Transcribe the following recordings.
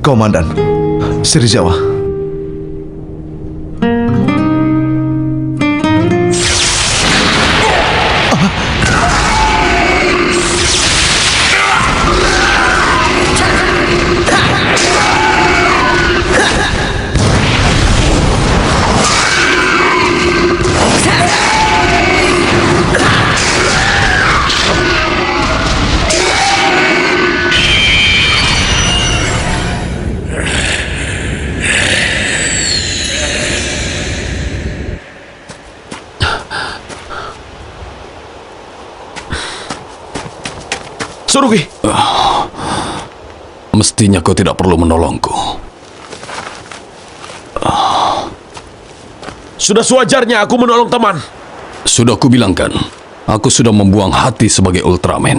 Komandan, Serizawa. Surugi! Mestinya kau tidak perlu menolongku. Sudah sewajarnya aku menolong teman. Sudah kubilangkan, aku sudah membuang hati sebagai Ultraman.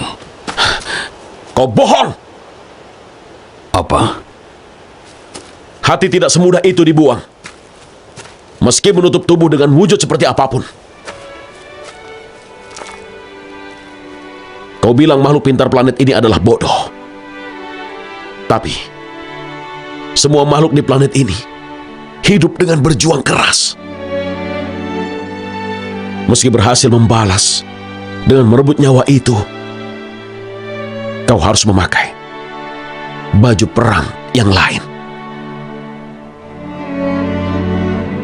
Kau bohong! Apa? Hati tidak semudah itu dibuang. Meski menutup tubuh dengan wujud seperti apapun. Kau bilang makhluk pintar planet ini adalah bodoh. Tapi, semua makhluk di planet ini hidup dengan berjuang keras. Meski berhasil membalas dengan merebut nyawa itu, kau harus memakai baju perang yang lain.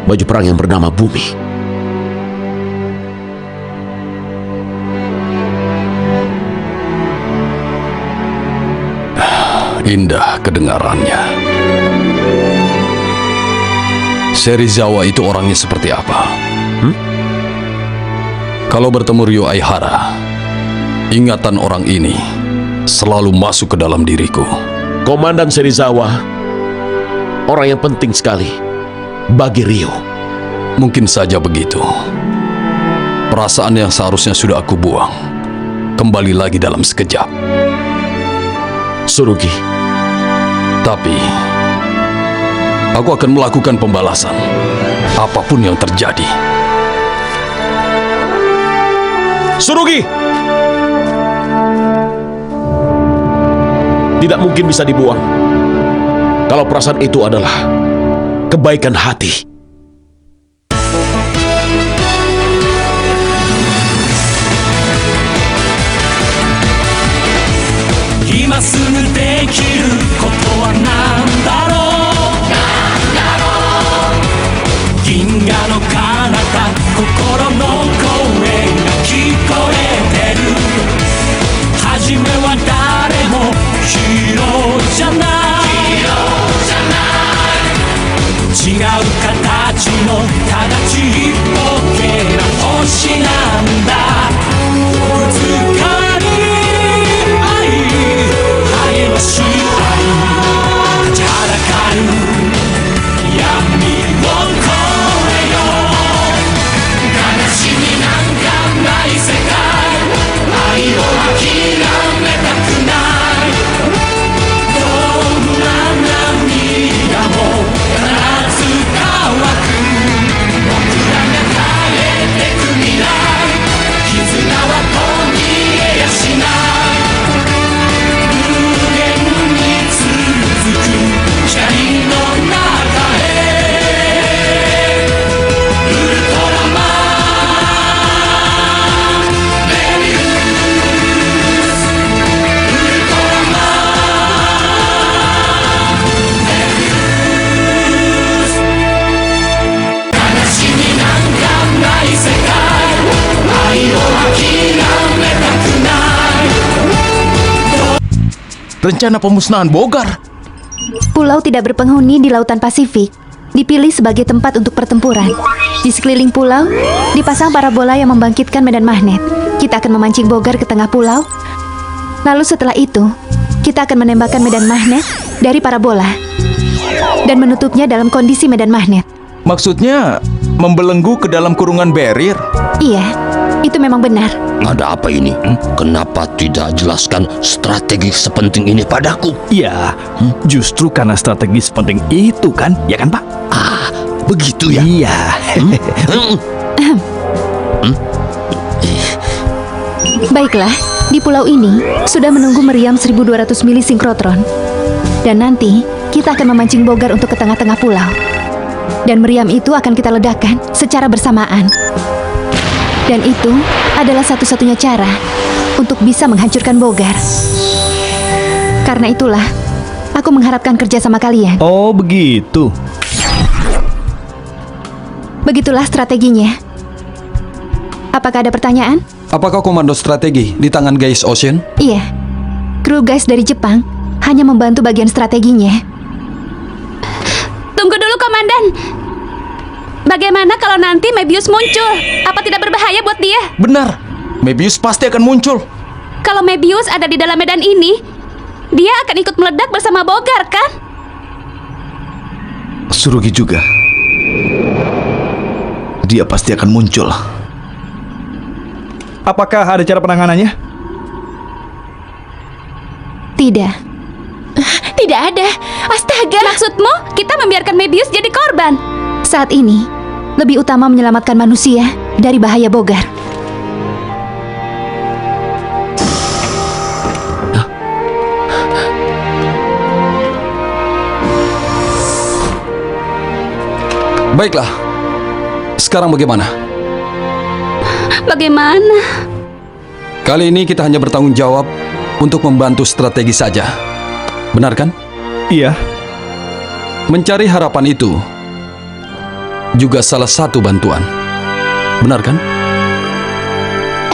Baju perang yang bernama Bumi. Indah kedengarannya. Serizawa itu orangnya seperti apa? Kalau bertemu Ryo Aihara, ingatan orang ini selalu masuk ke dalam diriku. Komandan Serizawa, orang yang penting sekali bagi Ryo. Mungkin saja begitu. Perasaan yang seharusnya sudah aku buang kembali lagi dalam sekejap. Surugi, tapi aku akan melakukan pembalasan apapun yang terjadi. Surugi! Tidak mungkin bisa dibuang kalau perasaan itu adalah kebaikan hati. 今すぐできることは何だろう、なんだろう。銀河の彼方、心の声が聞こえてる。初めは誰もヒーローじゃない、違う形のただちっぽけな星なんだ。ぶつかりし合い立ちはだかる闇を越えよう。悲しみなんかない世界、愛を諦めたくない。どんな涙も必ず乾く。僕らが変えてく未来、絆は途切れやしない。光の中へウルトラマンメビウス、ウルトラマンメビウス。悲しみなんかない世界、愛を諦めたくない。 Rencana pemusnahan Bogar. Pulau tidak berpenghuni di Lautan Pasifik dipilih sebagai tempat untuk pertempuran. Di sekeliling pulau dipasang parabola yang membangkitkan medan magnet. Kita akan memancing Bogar ke tengah pulau. Lalu setelah itu, kita akan menembakkan medan magnet dari parabola dan menutupnya dalam kondisi medan magnet. Maksudnya membelenggu ke dalam kurungan barrier. Iya, itu memang benar. Ada apa ini? Kenapa tidak jelaskan strategi sepenting ini padaku? Ya, justru karena strategi sepenting itu kan, ya kan Pak? Ah, begitu ya? Iya. Baiklah, di pulau ini sudah menunggu meriam 1200 milisinkhrotron. Dan nanti kita akan memancing Bogar untuk ke tengah-tengah pulau. Dan meriam itu akan kita ledakan secara bersamaan. Dan itu adalah satu-satunya cara untuk bisa menghancurkan Bogar. Karena itulah, aku mengharapkan kerja sama kalian. Oh, begitu. Begitulah strateginya. Apakah ada pertanyaan? Apakah komando strategi di tangan Gais Ocean? Iya. Kru guys dari Jepang hanya membantu bagian strateginya. Tunggu dulu, Komandan. Bagaimana kalau nanti Mebius muncul? Apa tidak berbahaya buat dia? Benar, Mebius pasti akan muncul. Kalau Mebius ada di dalam medan ini, dia akan ikut meledak bersama Bogar, kan? Surugi juga. Dia pasti akan muncul. Apakah ada cara penanganannya? Tidak. Tidak ada. Astaga. Maksudmu, kita membiarkan Mebius jadi korban? Saat ini, lebih utama menyelamatkan manusia dari bahaya Bogar. Baiklah. Sekarang bagaimana? Bagaimana? Kali ini kita hanya bertanggung jawab untuk membantu strategi saja. Benar kan? Iya. Mencari harapan itu juga salah satu bantuan. Benar kan?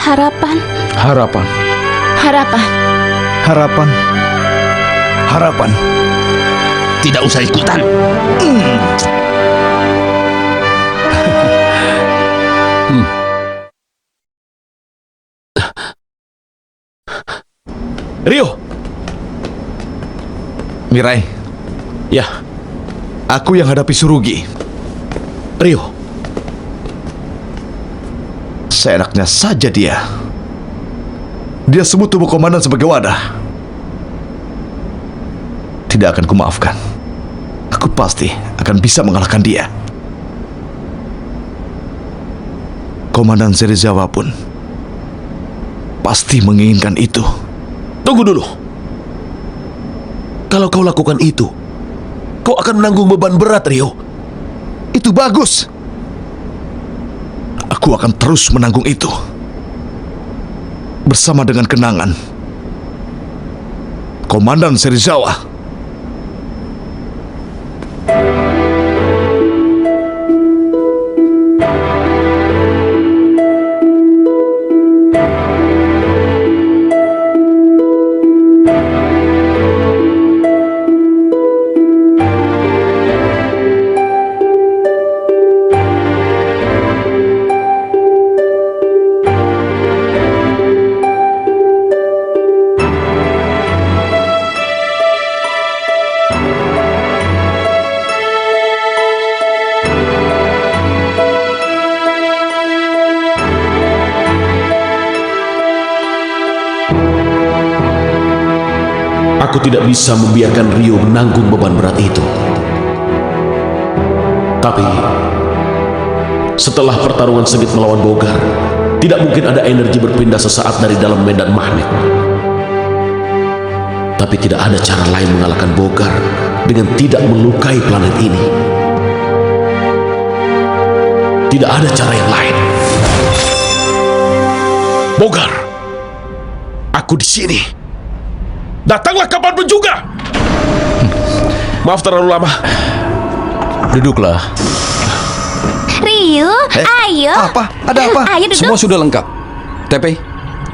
Harapan. Harapan. Harapan. Harapan. Harapan. Tidak usah ikutan. Rio! Mirai, Ya, aku yang hadapi Surugi. Rio. Seenaknya saja dia. Dia sebut tubuh komandan sebagai wadah. Tidak akan kumaafkan. Aku pasti akan bisa mengalahkan dia. Komandan Serizawa pun pasti menginginkan itu. Tunggu dulu. Kalau kau lakukan itu, kau akan menanggung beban berat, Rio. Itu bagus. Aku akan terus menanggung itu. Bersama dengan kenangan Komandan Serizawa. Aku tidak bisa membiarkan Rio menanggung beban berat itu. Tapi, setelah pertarungan sengit melawan Bogar, tidak mungkin ada energi berpindah sesaat dari dalam medan magnet. Tapi tidak ada cara lain mengalahkan Bogar dengan tidak melukai planet ini. Tidak ada cara yang lain. Bogar, aku di sini. Datanglah kapanpun juga. Maaf terlalu lama. Duduklah. Ryu, ayo. Apa? Ada apa? Ayo duduk. Semua sudah lengkap. Tepe,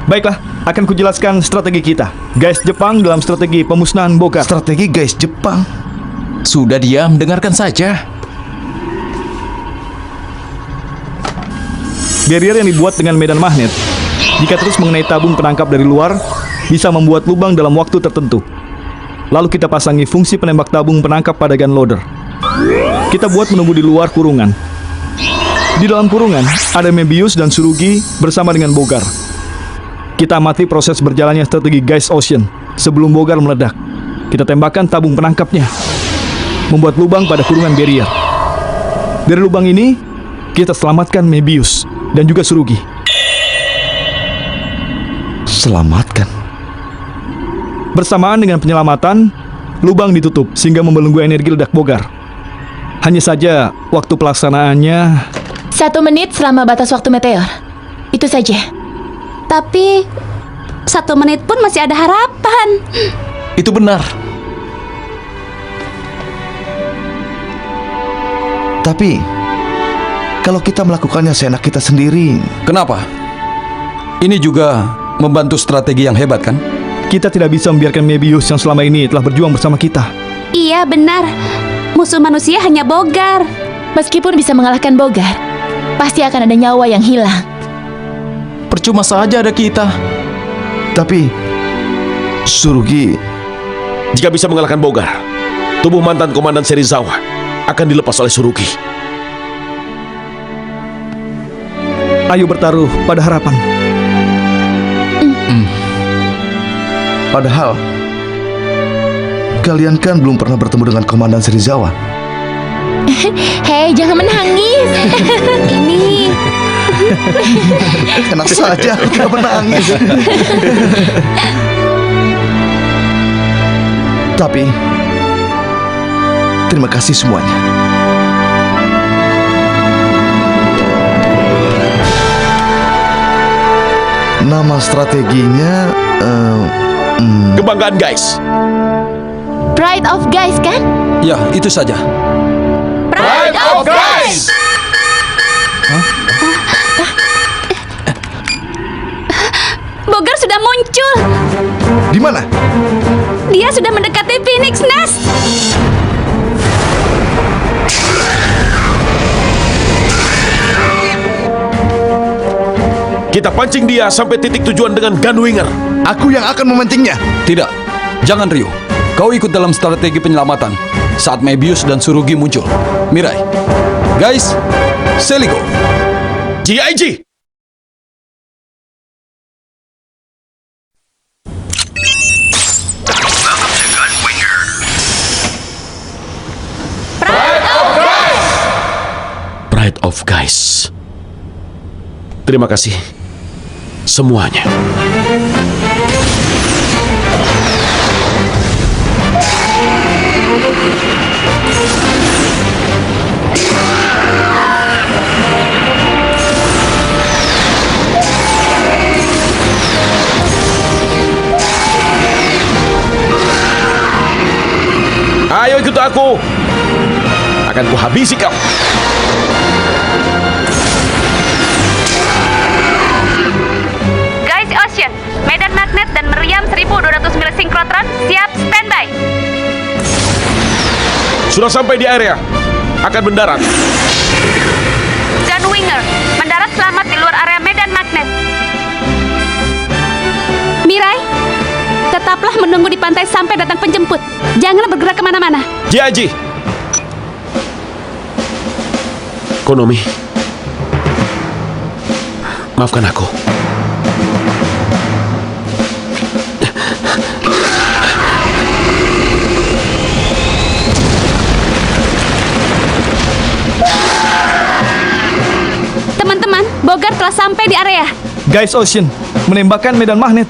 Baiklah, akan kujelaskan strategi kita. Guys Jepang dalam strategi pemusnahan Bogar. Strategi guys Jepang. Sudah diam, dengarkan saja. Barrier yang dibuat dengan medan magnet, jika terus mengenai tabung penangkap dari luar, bisa membuat lubang dalam waktu tertentu. Lalu kita pasangi fungsi penembak tabung penangkap pada gun loader. Kita buat menunggu di luar kurungan. Di dalam kurungan, ada Mebius dan Surugi bersama dengan Bogar. Kita amati proses berjalannya strategi Gais Ocean sebelum Bogar meledak. Kita tembakkan tabung penangkapnya, membuat lubang pada kurungan barrier. Dari lubang ini, kita selamatkan Mebius dan juga Surugi. Selamatkan. Bersamaan dengan penyelamatan, lubang ditutup sehingga membelenggu energi ledak Bogar. Hanya saja waktu pelaksanaannya 1 menit selama batas waktu meteor. Itu saja. Tapi 1 menit pun masih ada harapan. Itu benar. Tapi, kalau kita melakukannya seenak kita sendiri, Kenapa? Ini juga membantu strategi yang hebat kan? kita tidak bisa membiarkan Mebius yang selama ini telah berjuang bersama kita. Iya benar. Musuh manusia hanya Bogar. Meskipun bisa mengalahkan Bogar, pasti akan ada nyawa yang hilang. Percuma saja ada kita. tapi Surugi Jika bisa mengalahkan Bogar, tubuh mantan Komandan Serizawa akan dilepas oleh Surugi. Ayo bertaruh pada harapan. Padahal kalian kan belum pernah bertemu dengan Komandan Serizawa. Hei, jangan menangis. Ini Enak saja kita menangis. Tapi terima kasih semuanya. Nama strateginya Kebanggaan guys. Pride of Guys kan? Ya, itu saja. Pride of guys. Bogar sudah muncul. di mana? Dia sudah mendekati Phoenix Nest. Kita pancing dia sampai titik tujuan dengan Gunwinger. Aku yang akan memancingnya. Tidak, jangan Ryu. Kau ikut dalam strategi penyelamatan saat Mebius dan Surugi muncul. Mirai, guys, Seligo. GIG. Pride of Guys. Terima kasih semuanya. Ayo ikut aku. Akan kuhabisi kau. Guys Ocean, medan magnet dan meriam 1200 mil sinkrotron siap standby. Sudah sampai di area. Akan mendarat. Gunwinger, mendarat selamat di luar area medan magnet. Mirai, tetaplah menunggu di pantai sampai datang penjemput. Janganlah bergerak kemana-mana. GIG. Konomi. Maafkan aku. Teman-teman, Bogar telah sampai di area. Guys Ocean menembakkan medan magnet.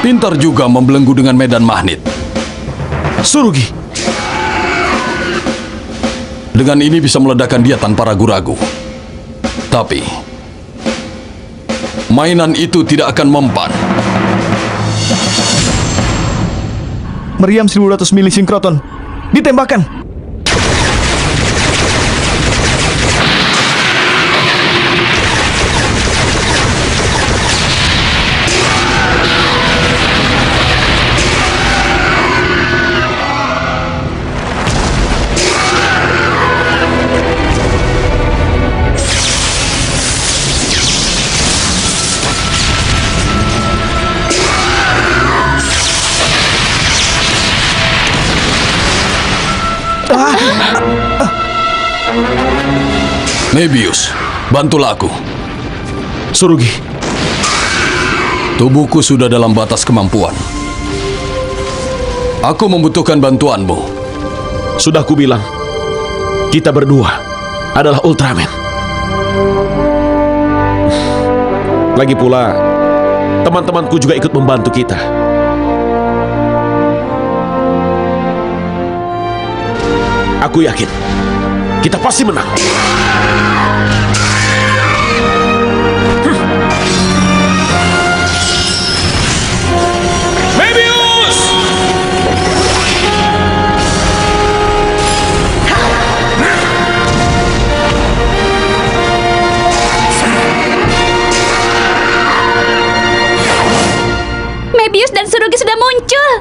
Pintar juga membelenggu dengan medan magnet. Surugi. Dengan ini bisa meledakkan dia tanpa ragu-ragu. Tapi mainan itu tidak akan mempan. Meriam 1200 mili sinkroton. Ditembakkan. Mebius, bantulah aku. Surugi, Tubuhku sudah dalam batas kemampuan. Aku membutuhkan bantuanmu. sudah kubilang, kita berdua adalah Ultraman. Lagi pula, teman-temanku juga ikut membantu kita. Aku yakin, kita pasti menang. Mebius! Mebius dan Surugi sudah muncul.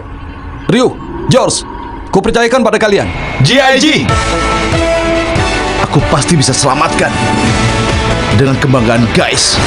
Ryu, George, kupercayakan pada kalian. GIG! Aku pasti bisa selamatkan. Dengan kebanggaan guys.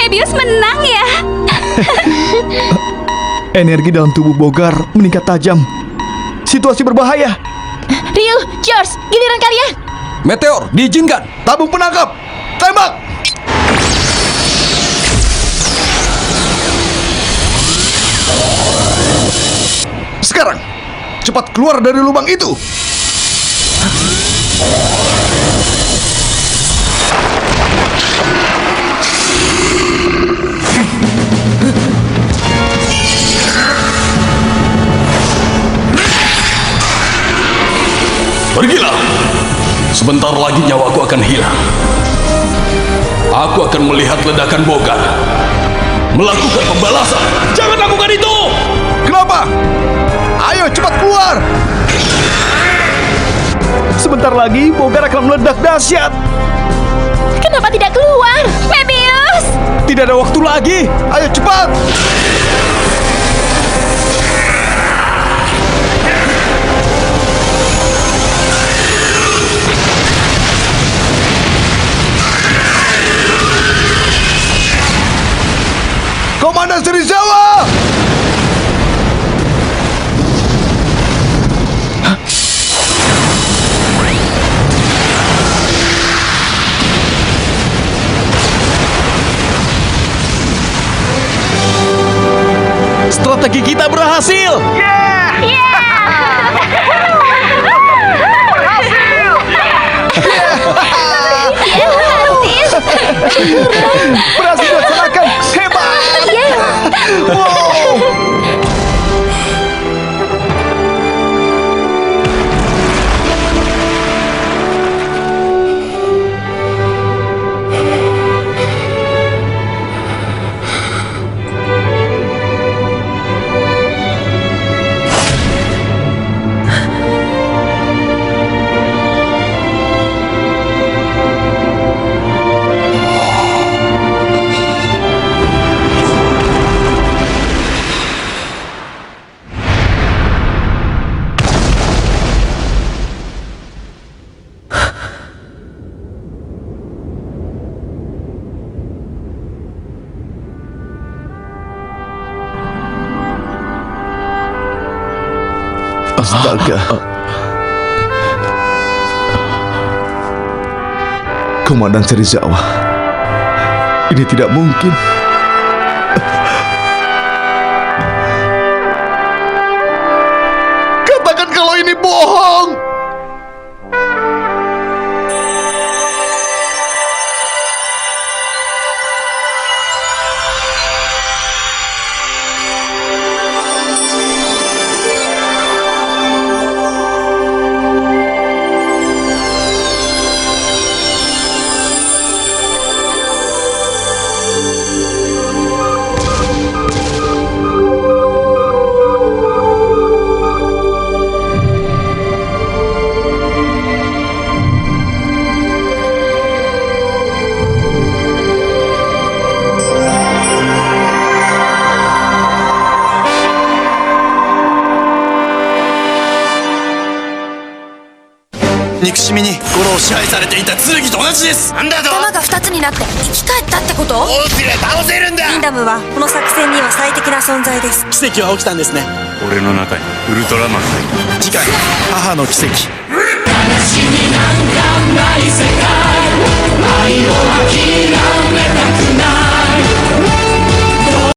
Mebius menang ya. Energi dalam tubuh Bogar meningkat tajam. Situasi berbahaya. Ryu, George, giliran kalian. Meteor, diizinkan. Tabung penangkap. Tembak. Sekarang, cepat keluar dari lubang itu. Pergilah. Sebentar lagi nyawaku akan hilang. Aku akan melihat ledakan Bogar. Melakukan pembalasan. Jangan lakukan itu! Kenapa? Ayo cepat keluar. Sebentar lagi Bogar akan meledak dahsyat. Kenapa tidak keluar? Mebius! Tidak ada waktu lagi. Ayo cepat! Komandan Serizawa! Strategi kita berhasil. Berhasil dilaksanakan! Hebat! Wow! Astaga. Komandan Serizawa, ini tidak mungkin. Katakan kalau ini bohong.憎しみに心を支配されていた剣と同じです。なんだと。弾が2つになって生き返ったってこと？どうすれば倒せるんだ。ギンダムはこの作戦には最適な存在です。奇跡は起きたんですね。俺の中にウルトラマンがいる。次回母の奇跡。悲しみなんかない世界愛を諦めたくない